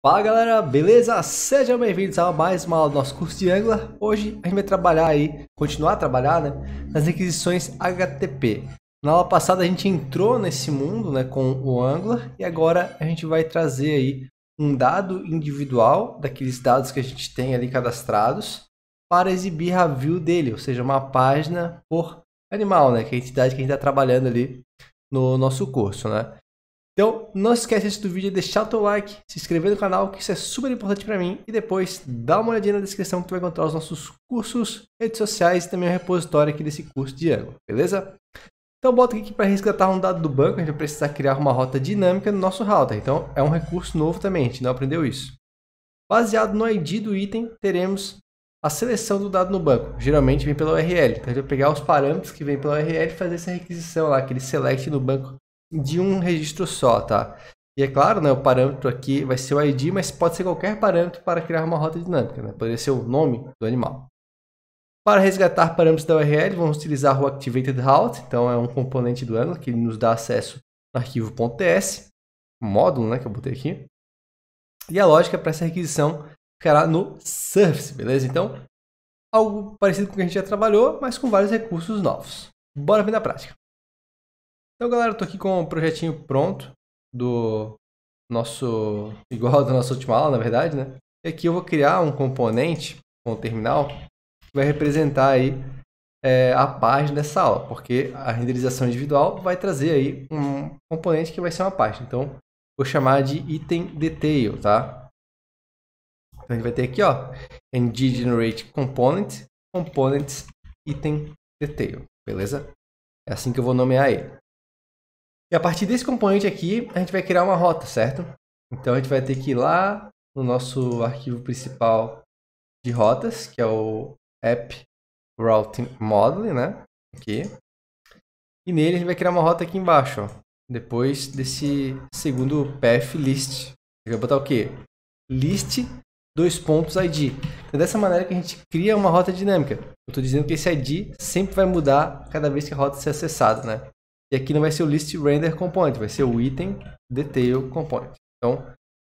Fala galera, beleza? Sejam bem-vindos a mais uma aula do nosso curso de Angular. Hoje a gente vai trabalhar aí, continuar a trabalhar, né, nas requisições HTTP. Na aula passada a gente entrou nesse mundo, né, com o Angular e agora a gente vai trazer aí um dado individual daqueles dados que a gente tem ali cadastrados para exibir a view dele, ou seja, uma página por animal, né, que é a entidade que a gente está trabalhando ali no nosso curso, né? Então, não esquece antes do vídeo de deixar o teu like, se inscrever no canal, que isso é super importante para mim, e depois dá uma olhadinha na descrição que tu vai encontrar os nossos cursos, redes sociais e também o repositório aqui desse curso de Angular, beleza? Então, bota aqui para resgatar um dado do banco, a gente vai precisar criar uma rota dinâmica no nosso router, então é um recurso novo também, a gente não aprendeu isso. Baseado no ID do item, teremos a seleção do dado no banco, geralmente vem pela URL, então a gente vai pegar os parâmetros que vem pela URL e fazer essa requisição lá, aquele select no banco de um registro só, tá? E é claro, né, o parâmetro aqui vai ser o ID, mas pode ser qualquer parâmetro para criar uma rota dinâmica, né? Poderia ser o nome do animal. Para resgatar parâmetros da URL, vamos utilizar o Activated Route, então é um componente do Angular que nos dá acesso no arquivo .ts, módulo, né, que eu botei aqui. E a lógica para essa requisição ficará no Surface, beleza? Então, algo parecido com o que a gente já trabalhou, mas com vários recursos novos. Bora ver na prática. Então, galera, eu tô aqui com o projetinho pronto do nosso, igual da nossa última aula, na verdade, né? E aqui eu vou criar um componente com o terminal que vai representar aí a página dessa aula, porque a renderização individual vai trazer aí um componente que vai ser uma página. Então, vou chamar de item detail, tá? Então, a gente vai ter aqui, ó, ng-generate component, components item detail, beleza? É assim que eu vou nomear ele. E a partir desse componente aqui, a gente vai criar uma rota, certo? Então, a gente vai ter que ir lá no nosso arquivo principal de rotas, que é o app routing model, né? Aqui. E nele a gente vai criar uma rota aqui embaixo, ó. Depois desse segundo path list. A gente vai botar o quê? List id. Então, dessa maneira que a gente cria uma rota dinâmica. Eu estou dizendo que esse id sempre vai mudar cada vez que a rota ser acessada, né? E aqui não vai ser o list render component, vai ser o item detail component. Então,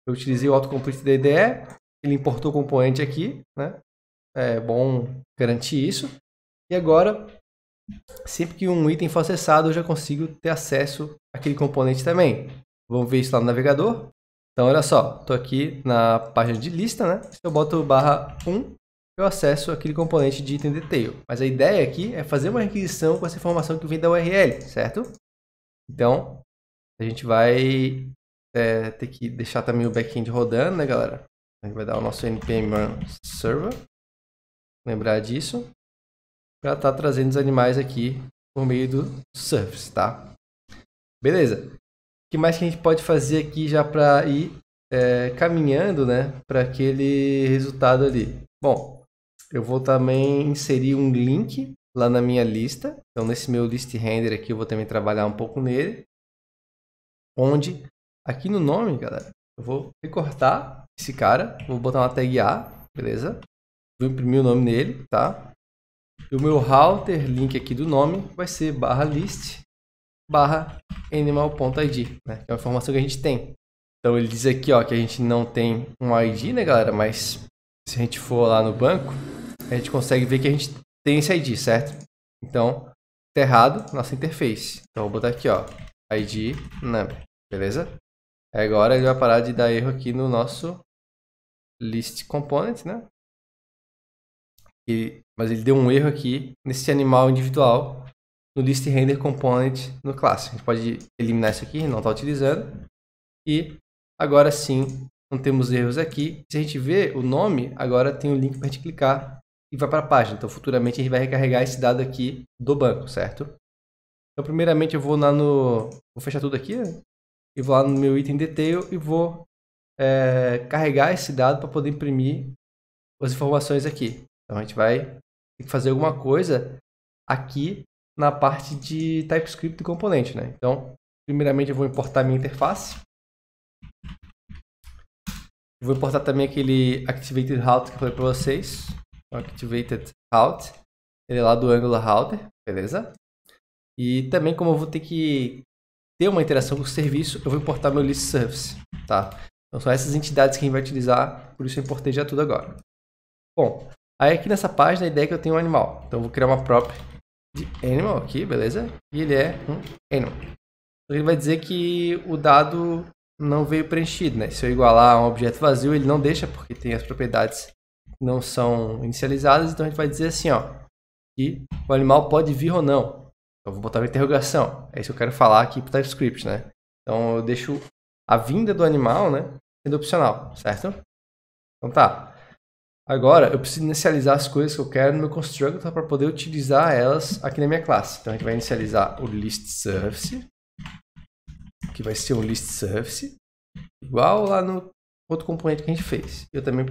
eu utilizei o autocomplete da IDE, ele importou o componente aqui, né? É bom garantir isso. E agora, sempre que um item for acessado, eu já consigo ter acesso àquele componente também. Vamos ver isso lá no navegador. Então, olha só, estou aqui na página de lista, né? Se eu boto /1, eu acesso aquele componente de item detail. Mas a ideia aqui é fazer uma requisição com essa informação que vem da URL, certo? Então, a gente vai ter que deixar também o backend rodando, né, galera? A gente vai dar o nosso npm run server, lembrar disso, para estar trazendo os animais aqui por meio do Surface, tá? Beleza. O que mais que a gente pode fazer aqui já para ir caminhando, né, para aquele resultado ali? Bom, eu vou também inserir um link lá na minha lista. Então, nesse meu list render aqui, eu vou também trabalhar um pouco nele. Onde, aqui no nome, galera, eu vou recortar esse cara. Vou botar uma tag A, beleza? Vou imprimir o nome nele, tá? E o meu router link aqui do nome vai ser /list /animal.id, né? Que é uma informação que a gente tem. Então, ele diz aqui, ó, que a gente não tem um ID, né, galera? Mas se a gente for lá no banco, a gente consegue ver que a gente tem esse ID, certo? Então, tá errado nossa interface. Então, eu vou botar aqui, ó, ID number, beleza? Agora ele vai parar de dar erro aqui no nosso list component, né? Mas ele deu um erro aqui nesse animal individual no list render component no classe. A gente pode eliminar isso aqui, não está utilizando. E agora sim, não temos erros aqui. Se a gente vê o nome, agora tem o link para a gente clicar e vai para a página. Então, futuramente, a gente vai recarregar esse dado aqui do banco, certo? Então, primeiramente, eu vou lá no... Vou fechar tudo aqui, né? E vou lá no meu item detail e vou carregar esse dado para poder imprimir as informações aqui. Então, a gente vai ter que fazer alguma coisa aqui na parte de TypeScript do componente, né? Então, primeiramente, eu vou importar minha interface. Eu vou importar também aquele Activated Route que eu falei para vocês. O Activated Route. Ele é lá do Angular Router, beleza? E também, como eu vou ter que ter uma interação com o serviço, eu vou importar meu list service, tá? Então são essas entidades que a gente vai utilizar, por isso eu importei já tudo agora. Bom, aí aqui nessa página a ideia é que eu tenho um animal. Então eu vou criar uma prop de animal aqui, beleza? E ele é um animal. Então ele vai dizer que o dado não veio preenchido, né? Se eu igualar a um objeto vazio, ele não deixa, porque tem as propriedades que não são inicializadas. Então a gente vai dizer assim, ó, que o animal pode vir ou não. Eu vou botar uma interrogação. É isso que eu quero falar aqui para o TypeScript, né? Então eu deixo a vinda do animal, né, sendo opcional, certo? Então tá. Agora eu preciso inicializar as coisas que eu quero no meu constructor para poder utilizar elas aqui na minha classe. Então a gente vai inicializar o listSurface, que vai ser um listSurface, igual lá no outro componente que a gente fez. Eu também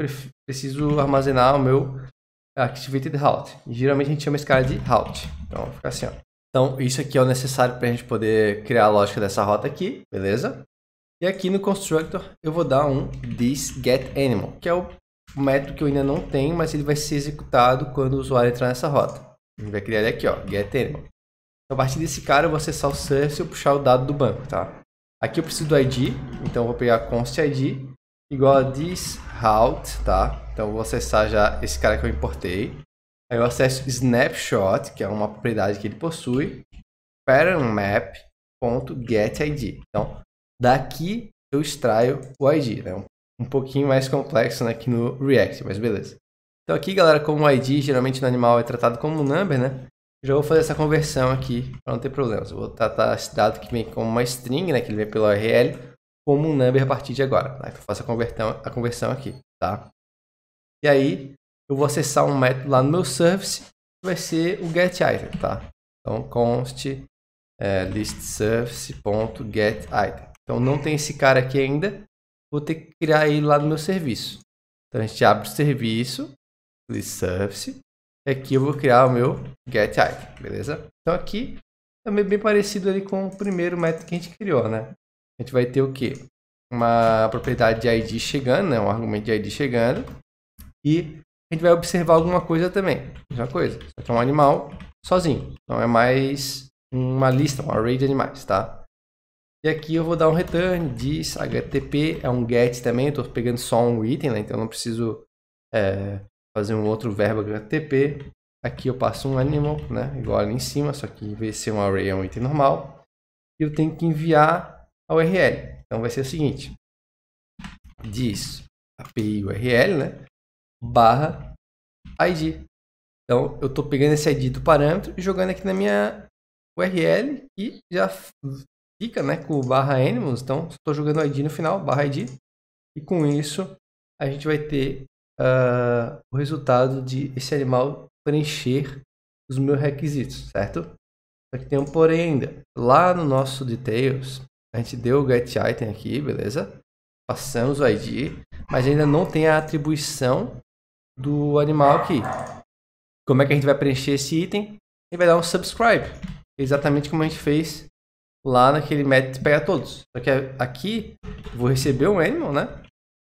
preciso armazenar o meu ActivatedRoute. E geralmente a gente chama esse cara de route. Então vai ficar assim, ó. Então isso aqui é o necessário para a gente poder criar a lógica dessa rota aqui, beleza? E aqui no constructor eu vou dar um thisGetAnimal, que é o método que eu ainda não tenho, mas ele vai ser executado quando o usuário entrar nessa rota. A gente vai criar ele aqui, ó, getAnimal. Então, a partir desse cara eu vou acessar o surface e puxar o dado do banco, tá? Aqui eu preciso do ID, então eu vou pegar const ID igual a thisRoute, tá? Então eu vou acessar já esse cara que eu importei. Aí eu acesso snapshot, que é uma propriedade que ele possui, patternMap.getID. Então, daqui eu extraio o ID, né? Um pouquinho mais complexo, né, aqui no React, mas beleza. Então aqui, galera, como o ID geralmente no animal é tratado como um number, né? Já vou fazer essa conversão aqui para não ter problemas. Eu vou tratar esse dado que vem como uma string, né, que ele vem pelo URL, como um number a partir de agora. Né? Eu faço a conversão aqui, tá? E aí eu vou acessar um método lá no meu service, que vai ser o getItem, tá? Então const listSurface.getItem. Então não tem esse cara aqui ainda, vou ter que criar ele lá no meu serviço. Então a gente abre o serviço, listSurface, e aqui eu vou criar o meu getItem, beleza? Então aqui também bem parecido ali com o primeiro método que a gente criou, né? A gente vai ter o quê? Uma propriedade de ID chegando, né? Um argumento de ID chegando, e a gente vai observar alguma coisa também. Mesma coisa, só que é um animal sozinho. Então é mais uma lista, um array de animais, tá? E aqui eu vou dar um return, diz HTTP, é um get também, eu estou pegando só um item, né? Então eu não preciso fazer um outro verbo HTTP. Aqui eu passo um animal, né? Igual ali em cima, só que em vez de ser um array é um item normal. E eu tenho que enviar a URL. Então vai ser o seguinte, diz API URL, né? Barra ID. Então eu estou pegando esse ID do parâmetro e jogando aqui na minha URL e já fica, né, com o barra animals. Então estou jogando o ID no final, barra ID, e com isso a gente vai ter o resultado de esse animal preencher os meus requisitos, certo? Só que tem um porém ainda. Lá no nosso details a gente deu o getItem aqui, beleza? Passamos o ID, mas ainda não tem a atribuição do animal aqui. Como é que a gente vai preencher esse item? E vai dar um subscribe, exatamente como a gente fez lá naquele método de pegar todos. Só que aqui eu vou receber um animal, né?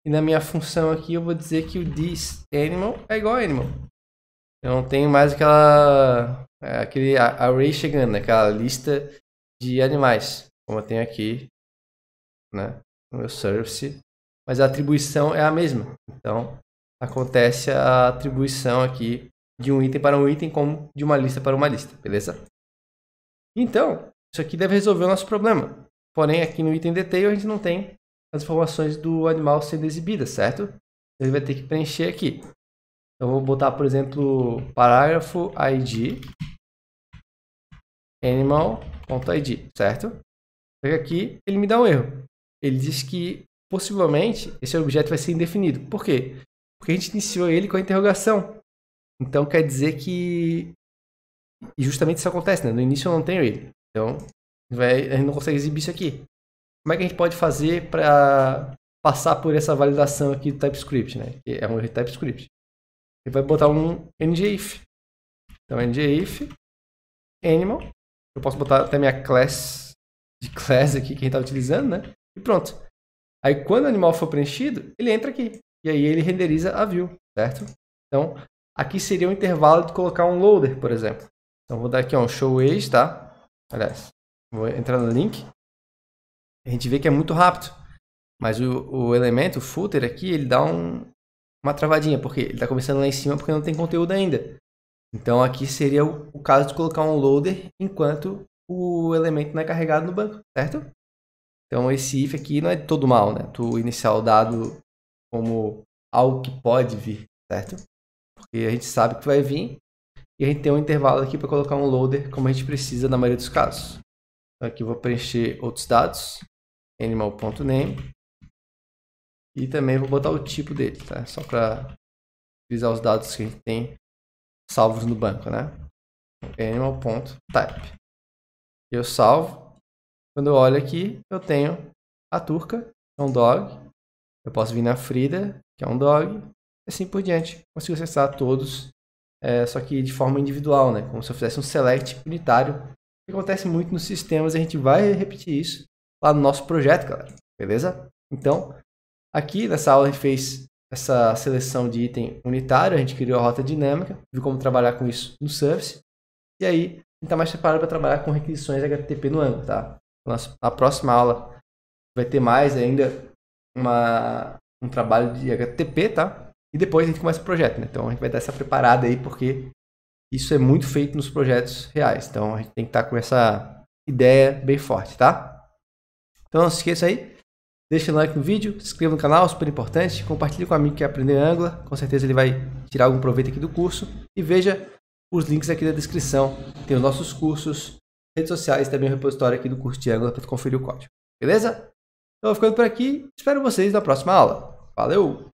E na minha função aqui eu vou dizer que o thisAnimal é igual a animal. Eu não tenho mais aquele array chegando, né? Aquela lista de animais, como eu tenho aqui, né, no meu service. Mas a atribuição é a mesma. Então acontece a atribuição aqui de um item para um item como de uma lista para uma lista, beleza? Então, isso aqui deve resolver o nosso problema. Porém, aqui no item detail a gente não tem as informações do animal sendo exibidas, certo? Ele vai ter que preencher aqui. Então, eu vou botar, por exemplo, parágrafo ID animal.id, certo? Só que aqui ele me dá um erro. Ele diz que possivelmente esse objeto vai ser indefinido. Por quê? Porque a gente iniciou ele com a interrogação. Então quer dizer que justamente isso acontece, né? No início eu não tenho ele. Então a gente não consegue exibir isso aqui. Como é que a gente pode fazer para passar por essa validação aqui do TypeScript, né? Que é um erro de TypeScript. Ele vai botar um ngIf. Então ngIf animal. Eu posso botar até minha class aqui que a gente está utilizando, né? E pronto. Aí quando o animal for preenchido, ele entra aqui. E aí ele renderiza a view, certo? Então aqui seria um intervalo de colocar um loader, por exemplo. Então vou dar aqui um show age, tá? Aliás, vou entrar no link. A gente vê que é muito rápido. Mas o elemento, o footer aqui, ele dá uma travadinha, porque ele está começando lá em cima porque não tem conteúdo ainda. Então aqui seria o caso de colocar um loader enquanto o elemento não é carregado no banco, certo? Então esse if aqui não é todo mal, né? Tu iniciar o dado como algo que pode vir, certo? Porque a gente sabe que vai vir e a gente tem um intervalo aqui para colocar um loader como a gente precisa na maioria dos casos. Então aqui eu vou preencher outros dados, animal.name, e também vou botar o tipo dele, tá? Só para utilizar os dados que a gente tem salvos no banco, né? Animal.type. Eu salvo. Quando eu olho aqui, eu tenho a Turca, que é um dog. Eu posso vir na Frida, que é um dog. E assim por diante. Consigo acessar todos, só que de forma individual, né? Como se eu fizesse um select unitário. O que acontece muito nos sistemas, a gente vai repetir isso lá no nosso projeto, galera. Beleza? Então, aqui nessa aula a gente fez essa seleção de item unitário, a gente criou a rota dinâmica, viu como trabalhar com isso no Service, e aí a gente está mais preparado para trabalhar com requisições HTTP no Angular, tá? Na próxima aula vai ter mais ainda um trabalho de HTTP, tá? E depois a gente começa o projeto, né? Então a gente vai dar essa preparada aí, porque isso é muito feito nos projetos reais, então a gente tem que estar com essa ideia bem forte, tá? Então não se esqueça aí, deixa o like no vídeo, se inscreva no canal, super importante. Compartilhe com um amigo que quer aprender Angular. Com certeza ele vai tirar algum proveito aqui do curso. E veja os links aqui na descrição. Tem os nossos cursos, redes sociais e também o repositório aqui do curso de Angular para conferir o código. Beleza? Então eu vou ficando por aqui. Espero vocês na próxima aula. Valeu!